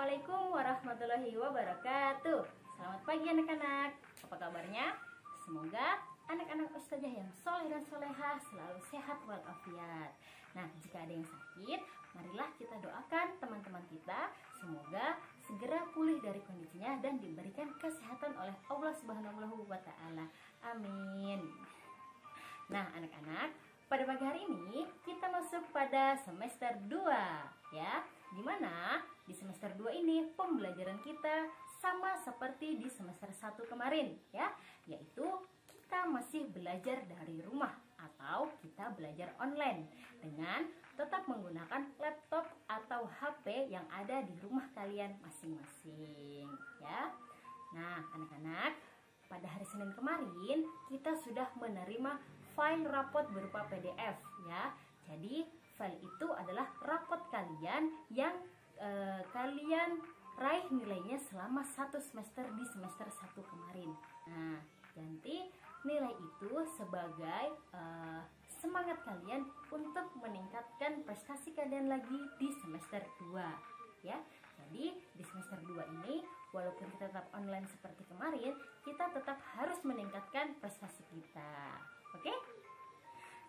Assalamualaikum warahmatullahi wabarakatuh. Selamat pagi anak-anak. Apa kabarnya? Semoga anak-anak ustazah yang soleh dan solehah selalu sehat walafiat. Nah, jika ada yang sakit, marilah kita doakan teman-teman kita semoga segera pulih dari kondisinya dan diberikan kesehatan oleh Allah Subhanahu wa Ta'ala. Amin. Nah, anak-anak, pada pagi hari ini kita masuk pada semester 2 ya. Dimana di semester 2 ini pembelajaran kita sama seperti di semester 1 kemarin ya, yaitu kita masih belajar dari rumah atau kita belajar online dengan tetap menggunakan laptop atau HP yang ada di rumah kalian masing-masing ya. Nah, anak-anak, pada hari Senin kemarin kita sudah menerima file rapot berupa PDF ya. Jadi file itu adalah rapot kalian yang kalian raih nilainya selama 1 semester di semester 1 kemarin. Nah, nanti nilai itu sebagai semangat kalian untuk meningkatkan prestasi kalian lagi di semester 2 ya. Jadi di semester 2 ini walaupun kita tetap online seperti kemarin, kita tetap harus meningkatkan prestasi kita. Oke?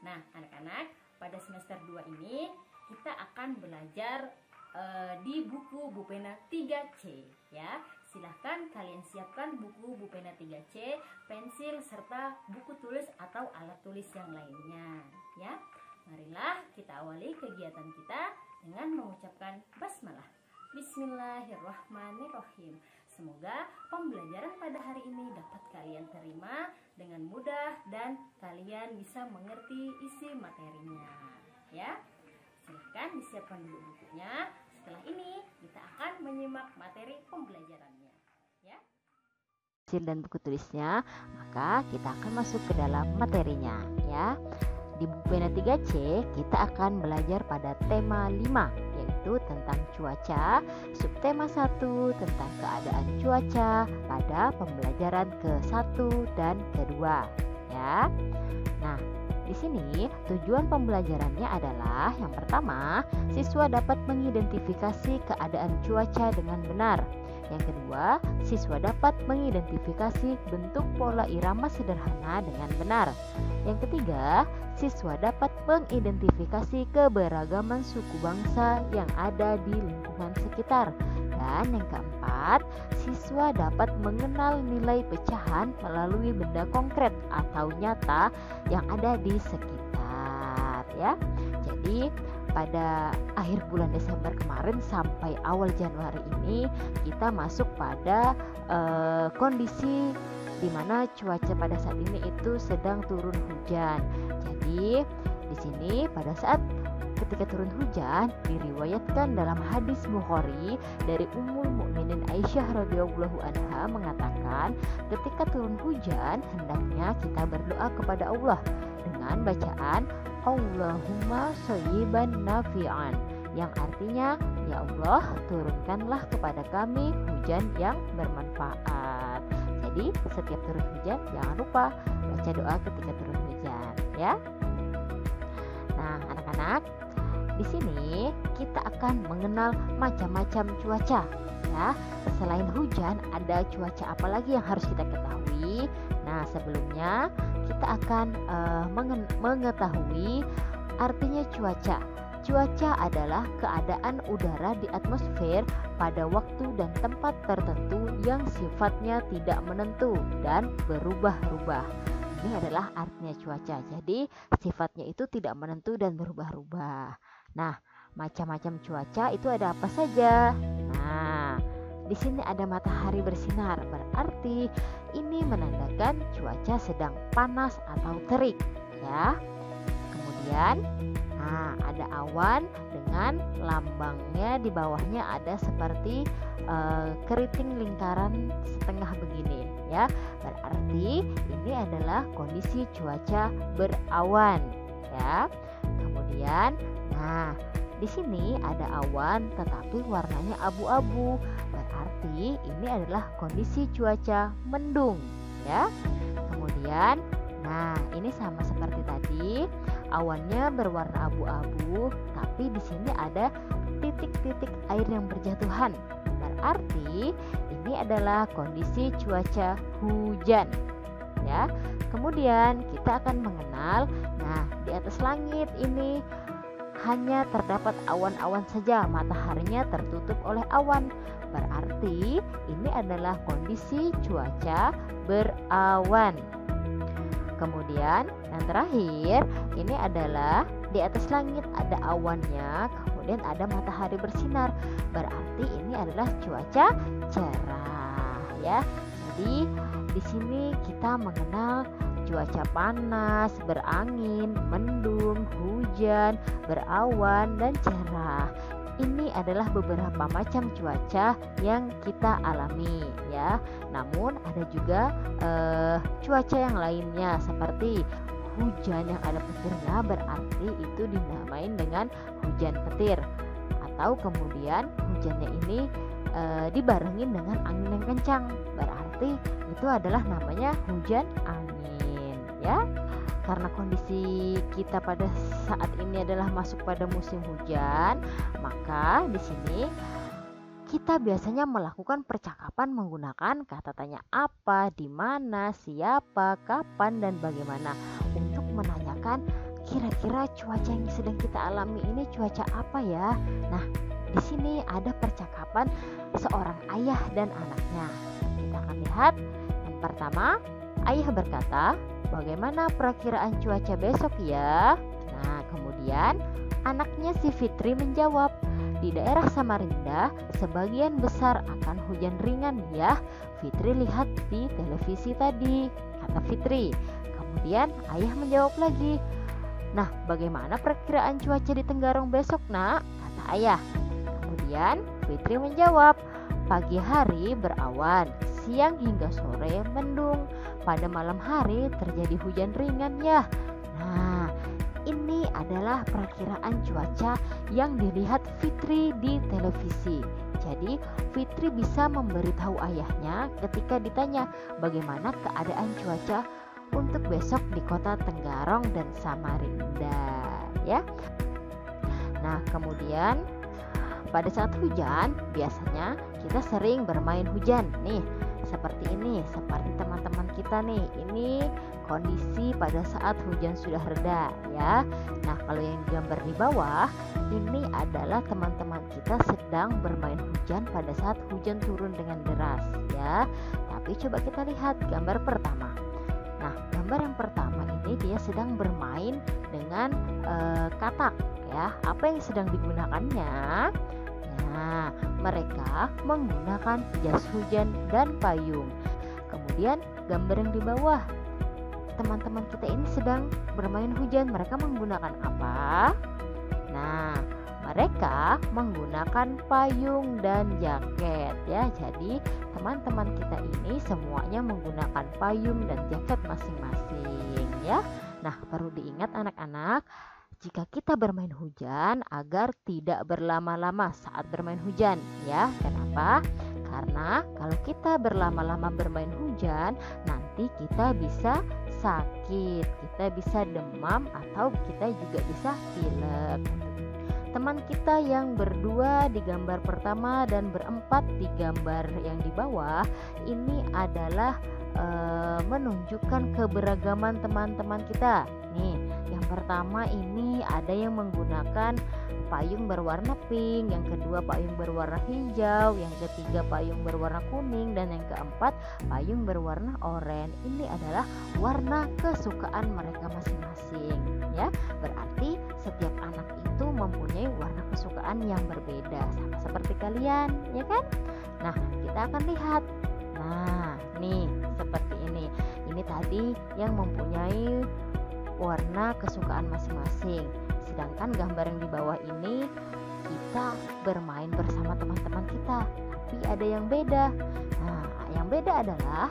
Nah, anak-anak, pada semester 2 ini kita akan belajar di buku Bupena 3C ya. Silahkan kalian siapkan buku Bupena 3C, pensil serta buku tulis atau alat tulis yang lainnya ya. Marilah kita awali kegiatan kita dengan mengucapkan basmalah. Bismillahirrahmanirrahim. Semoga pembelajaran pada hari ini dapat kalian terima dengan mudah dan kalian bisa mengerti isi materinya ya. Silahkan disiapkan dulu bukunya. Setelah ini kita akan menyimak materi pembelajarannya ya. Dan buku tulisnya, maka kita akan masuk ke dalam materinya ya. Di buku Bupena 3C kita akan belajar pada tema 5, yaitu tentang cuaca, subtema 1 tentang keadaan cuaca pada pembelajaran ke-1 dan ke-2 ya. Nah, di sini tujuan pembelajarannya adalah yang pertama, siswa dapat mengidentifikasi keadaan cuaca dengan benar. Yang kedua, siswa dapat mengidentifikasi bentuk pola irama sederhana dengan benar. Yang ketiga, siswa dapat mengidentifikasi keberagaman suku bangsa yang ada di lingkungan sekitar. Dan yang keempat, siswa dapat mengenal nilai pecahan melalui benda konkret atau nyata yang ada di sekitar ya. Jadi pada akhir bulan Desember kemarin sampai awal Januari ini kita masuk pada kondisi di mana cuaca pada saat ini itu sedang turun hujan. Jadi di sini pada saat ketika turun hujan diriwayatkan dalam hadis Bukhari dari Ummul Mukminin Aisyah radhiyallahu anha mengatakan, ketika turun hujan hendaknya kita berdoa kepada Allah dengan bacaan Allahumma shayyiban nafi'an, yang artinya ya Allah turunkanlah kepada kami hujan yang bermanfaat. Jadi setiap turun hujan jangan lupa baca doa ketika turun hujan ya. Nah, anak-anak, di sini kita akan mengenal macam-macam cuaca ya. Selain hujan, ada cuaca apa lagi yang harus kita ketahui? Nah, sebelumnya kita akan mengetahui artinya cuaca. Cuaca adalah keadaan udara di atmosfer pada waktu dan tempat tertentu yang sifatnya tidak menentu dan berubah-ubah. Ini adalah artinya cuaca. Jadi sifatnya itu tidak menentu dan berubah-ubah. Nah, macam-macam cuaca itu ada apa saja? Nah, di sini ada matahari bersinar, berarti ini menandakan cuaca sedang panas atau terik ya. Kemudian, nah, ada awan dengan lambangnya di bawahnya ada seperti keriting lingkaran setengah begini ya. Berarti ini adalah kondisi cuaca berawan ya. Kemudian, nah, di sini ada awan tetapi warnanya abu-abu. Berarti ini adalah kondisi cuaca mendung ya. Kemudian, nah, ini sama seperti tadi, awannya berwarna abu-abu, tapi di sini ada titik-titik air yang berjatuhan. berarti ini adalah kondisi cuaca hujan ya. Kemudian kita akan mengenal, nah di atas langit ini hanya terdapat awan-awan saja, mataharinya tertutup oleh awan. Berarti ini adalah kondisi cuaca berawan. Kemudian yang terakhir ini adalah di atas langit ada awannya, kemudian ada matahari bersinar. Berarti ini adalah cuaca cerah ya. Jadi di sini kita mengenal cuaca panas, berangin, mendung, hujan, berawan, dan cerah. Ini adalah beberapa macam cuaca yang kita alami ya. Namun ada juga cuaca yang lainnya seperti hujan yang ada petirnya, berarti itu dinamain dengan hujan petir. Atau kemudian hujannya ini dibarengin dengan angin yang kencang, berarti itu adalah namanya hujan angin ya. Karena kondisi kita pada saat ini adalah masuk pada musim hujan, maka di sini kita biasanya melakukan percakapan menggunakan kata tanya apa, di mana, siapa, kapan, dan bagaimana untuk menanyakan kira-kira cuaca yang sedang kita alami ini cuaca apa ya. Nah, di sini ada percakapan seorang ayah dan anaknya. Kita akan lihat. Yang pertama, ayah berkata, "Bagaimana perakiraan cuaca besok ya?" Nah, kemudian anaknya si Fitri menjawab, "Di daerah Samarinda sebagian besar akan hujan ringan ya. Fitri lihat di televisi tadi," kata Fitri. Kemudian ayah menjawab lagi, "Nah, bagaimana perakiraan cuaca di Tenggarong besok, Nak?" kata ayah. Kemudian Fitri menjawab, "Pagi hari berawan, siang hingga sore mendung, pada malam hari terjadi hujan ringan ya." Nah, ini adalah perakiraan cuaca yang dilihat Fitri di televisi. Jadi Fitri bisa memberitahu ayahnya ketika ditanya bagaimana keadaan cuaca untuk besok di kota Tenggarong dan Samarinda ya. Nah, kemudian pada saat hujan biasanya kita sering bermain hujan nih. Seperti ini, seperti teman-teman kita nih. Ini kondisi pada saat hujan sudah reda ya. Nah, kalau yang digambar di bawah ini adalah teman-teman kita sedang bermain hujan pada saat hujan turun dengan deras ya. Tapi coba kita lihat gambar pertama. Nah, gambar yang pertama ini dia sedang bermain dengan katak ya. Apa yang sedang digunakannya? Nah, mereka menggunakan jas hujan dan payung. Kemudian gambar yang di bawah, teman-teman kita ini sedang bermain hujan. Mereka menggunakan apa? Nah, mereka menggunakan payung dan jaket ya. Jadi teman-teman kita ini semuanya menggunakan payung dan jaket masing-masing ya. Nah, perlu diingat anak-anak, jika kita bermain hujan agar tidak berlama-lama saat bermain hujan ya. Kenapa? Karena kalau kita berlama-lama bermain hujan, nanti kita bisa sakit, kita bisa demam, atau kita juga bisa pilek. Teman kita yang berdua di gambar pertama dan berempat di gambar yang di bawah ini adalah menunjukkan keberagaman teman-teman kita. Nih, yang pertama ini ada yang menggunakan payung berwarna pink, yang kedua payung berwarna hijau, yang ketiga payung berwarna kuning, dan yang keempat payung berwarna oranye. Ini adalah warna kesukaan mereka masing-masing ya. Berarti setiap anak itu mempunyai warna kesukaan yang berbeda, sama seperti kalian ya kan. Nah, kita akan lihat. Nah, nih seperti ini. Ini tadi yang mempunyai warna kesukaan masing-masing. Sedangkan gambar yang di bawah ini kita bermain bersama teman-teman kita, tapi ada yang beda. Nah, yang beda adalah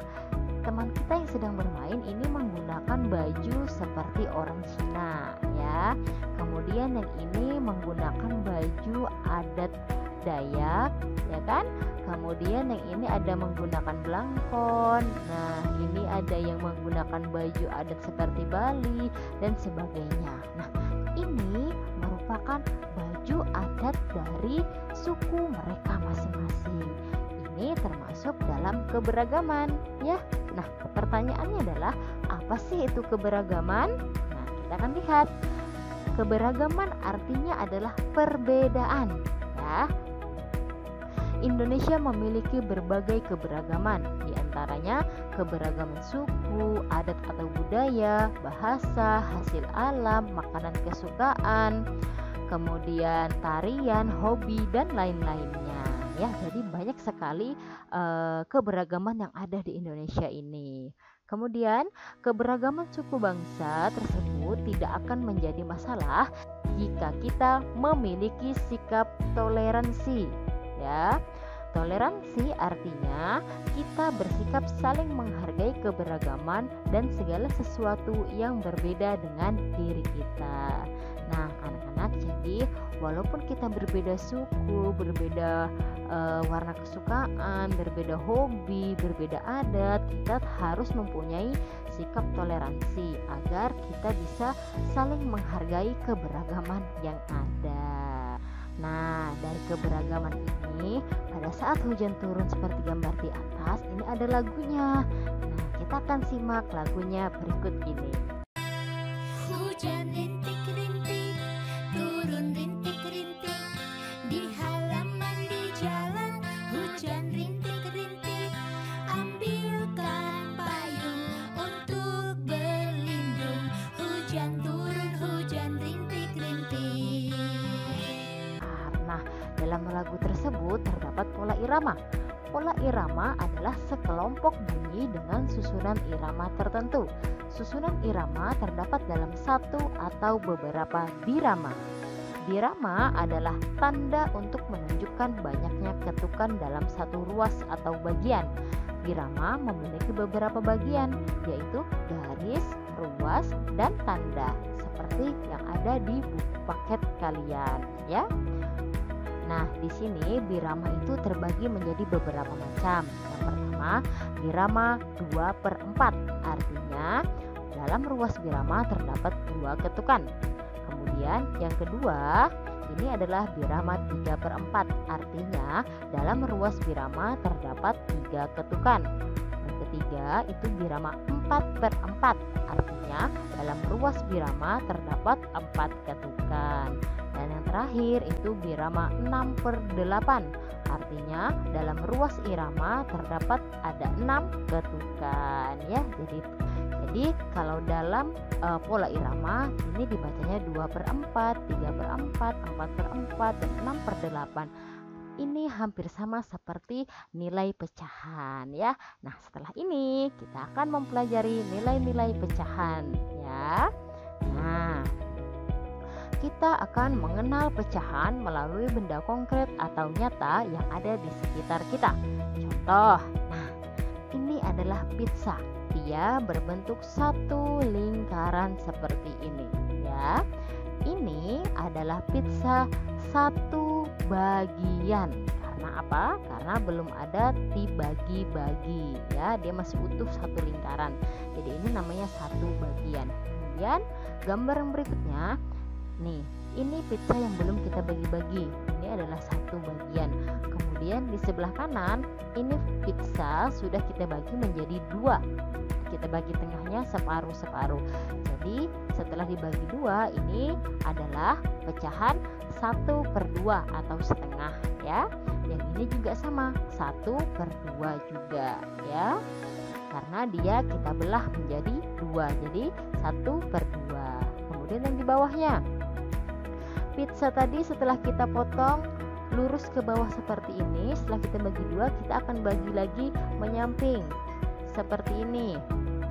teman kita yang sedang bermain ini menggunakan baju seperti orang Cina ya. Kemudian yang ini menggunakan baju adat Dayak ya kan. Kemudian yang ini ada menggunakan belangkon. Nah, ini ada yang menggunakan baju adat seperti Bali dan sebagainya. Nah, ini merupakan baju adat dari suku mereka masing-masing. ini termasuk dalam keberagaman ya. Nah, pertanyaannya adalah apa sih itu keberagaman? Nah, kita akan lihat. Keberagaman artinya adalah perbedaan ya. Indonesia memiliki berbagai keberagaman, di antaranya keberagaman suku, adat atau budaya, bahasa, hasil alam, makanan kesukaan, kemudian tarian, hobi, dan lain-lainnya ya. Jadi banyak sekali keberagaman yang ada di Indonesia ini. Kemudian keberagaman suku bangsa tersebut tidak akan menjadi masalah jika kita memiliki sikap toleransi ya. Toleransi artinya kita bersikap saling menghargai keberagaman dan segala sesuatu yang berbeda dengan diri kita. Nah, anak-anak, jadi walaupun kita berbeda suku, berbeda warna kesukaan, berbeda hobi, berbeda adat, kita harus mempunyai sikap toleransi agar kita bisa saling menghargai keberagaman yang ada. Nah, dari keberagaman ini, pada saat hujan turun seperti gambar di atas, ini ada lagunya. Nah, kita akan simak lagunya berikut ini. Hujan rintik-rintik, turun rintik-rintik, di halaman di jalan. Hujan rintik-rintik, ambilkan payung untuk berlindung. Hujan turun, hujan rintik-rintik. Nah, dalam lagu tersebut terdapat pola irama. Pola irama adalah sekelompok bunyi dengan susunan irama tertentu. Susunan irama terdapat dalam satu atau beberapa birama. Birama adalah tanda untuk menunjukkan banyaknya ketukan dalam satu ruas atau bagian. Birama memiliki beberapa bagian, yaitu garis, ruas, dan tanda, seperti yang ada di buku paket kalian ya. Nah, di sini birama itu terbagi menjadi beberapa macam. Yang pertama, birama 2/4, artinya dalam ruas birama terdapat 2 ketukan. Kemudian yang kedua, ini adalah birama 3/4, artinya dalam ruas birama terdapat 3 ketukan. Yang ketiga, itu birama 4/4, artinya dalam ruas birama terdapat 4 ketukan. Dan yang terakhir itu birama 6/8, artinya dalam ruas irama terdapat ada 6 ketukan ya. Jadi kalau dalam pola irama ini dibacanya 2/4, 3/4, 4/4, dan 6/8. Ini hampir sama seperti nilai pecahan ya. Nah, setelah ini kita akan mempelajari nilai-nilai pecahan ya. Nah, kita akan mengenal pecahan melalui benda konkret atau nyata yang ada di sekitar kita. Contoh, nah, ini adalah pizza. Dia berbentuk satu lingkaran seperti ini ya. Ini adalah pizza satu bagian. Karena apa? Karena belum ada dibagi-bagi ya. Dia masih utuh satu lingkaran. Jadi ini namanya satu bagian. Kemudian gambar yang berikutnya, nih, ini pizza yang belum kita bagi-bagi. Ini adalah satu bagian. Kemudian di sebelah kanan, ini pizza sudah kita bagi menjadi 2. Kita bagi tengahnya separuh-separuh. Jadi setelah dibagi 2, ini adalah pecahan 1/2 atau setengah ya. Yang ini juga sama, 1/2 juga ya. Karena dia kita belah menjadi 2, jadi 1/2. Kemudian yang di bawahnya, pizza tadi setelah kita potong lurus ke bawah seperti ini. Setelah kita bagi 2, kita akan bagi lagi menyamping seperti ini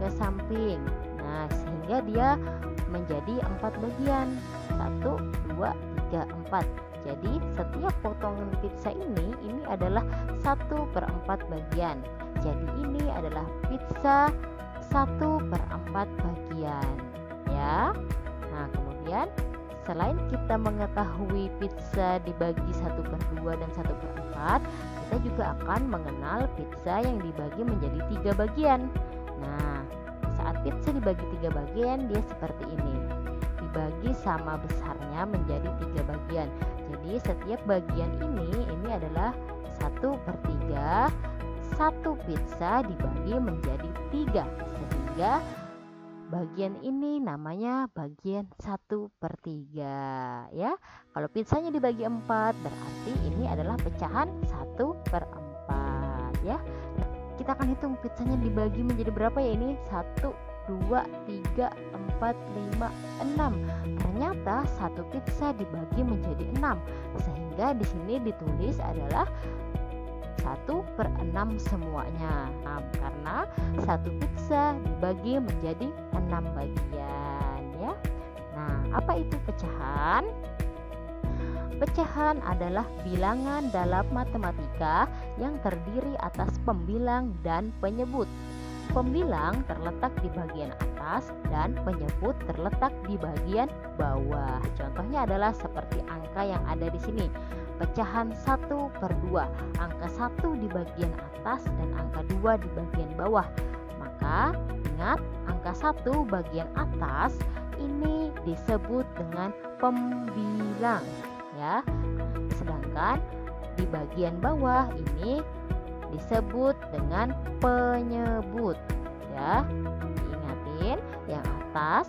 ke samping. Nah, sehingga dia menjadi 4 bagian. 1, 2, 3, 4. Jadi setiap potongan pizza ini adalah 1/4 bagian. Jadi ini adalah pizza 1/4 bagian ya. Nah, kemudian selain kita mengetahui pizza dibagi 1/2 dan 1/4, kita juga akan mengenal pizza yang dibagi menjadi 3 bagian. Nah, saat pizza dibagi 3 bagian, dia seperti ini. Dibagi sama besarnya menjadi 3 bagian. Jadi setiap bagian ini adalah 1/3, satu pizza dibagi menjadi 3, sehingga bagian ini namanya bagian 1/3 ya. Kalau pizzanya dibagi 4 berarti ini adalah pecahan 1/4 ya. Kita akan hitung pizzanya dibagi menjadi berapa ya ini. 1, 2, 3, 4, 5, 6. Ternyata satu pizza dibagi menjadi 6, sehingga di sini ditulis adalah 1/6 semuanya. Karena satu pizza dibagi menjadi 6 bagian ya. Nah, apa itu pecahan? Pecahan adalah bilangan dalam matematika yang terdiri atas pembilang dan penyebut. Pembilang terletak di bagian atas dan penyebut terletak di bagian bawah. Contohnya adalah seperti angka yang ada di sini. Pecahan 1/2, angka 1 di bagian atas dan angka 2 di bagian bawah. Maka ingat, angka 1 bagian atas ini disebut dengan pembilang ya. Sedangkan di bagian bawah ini disebut dengan penyebut ya. Diingatin, yang atas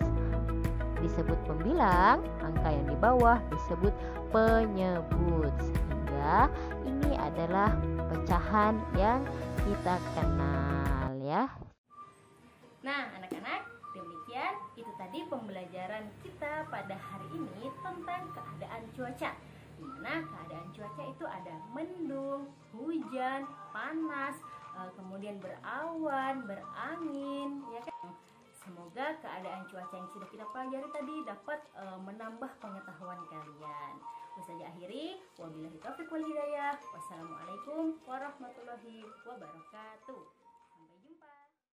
disebut pembilang, angka yang di bawah disebut penyebut, sehingga ini adalah pecahan yang kita kenal ya. Nah, anak-anak, demikian itu tadi pembelajaran kita pada hari ini tentang keadaan cuaca. Di mana keadaan cuaca itu ada mendung, hujan, panas, kemudian berawan, berangin, ya kan? Semoga keadaan cuaca yang sudah kita pelajari tadi dapat menambah pengetahuan kalian. Ustazah akhiri, wabillahi taufiq wal hidayah. Wassalamualaikum warahmatullahi wabarakatuh.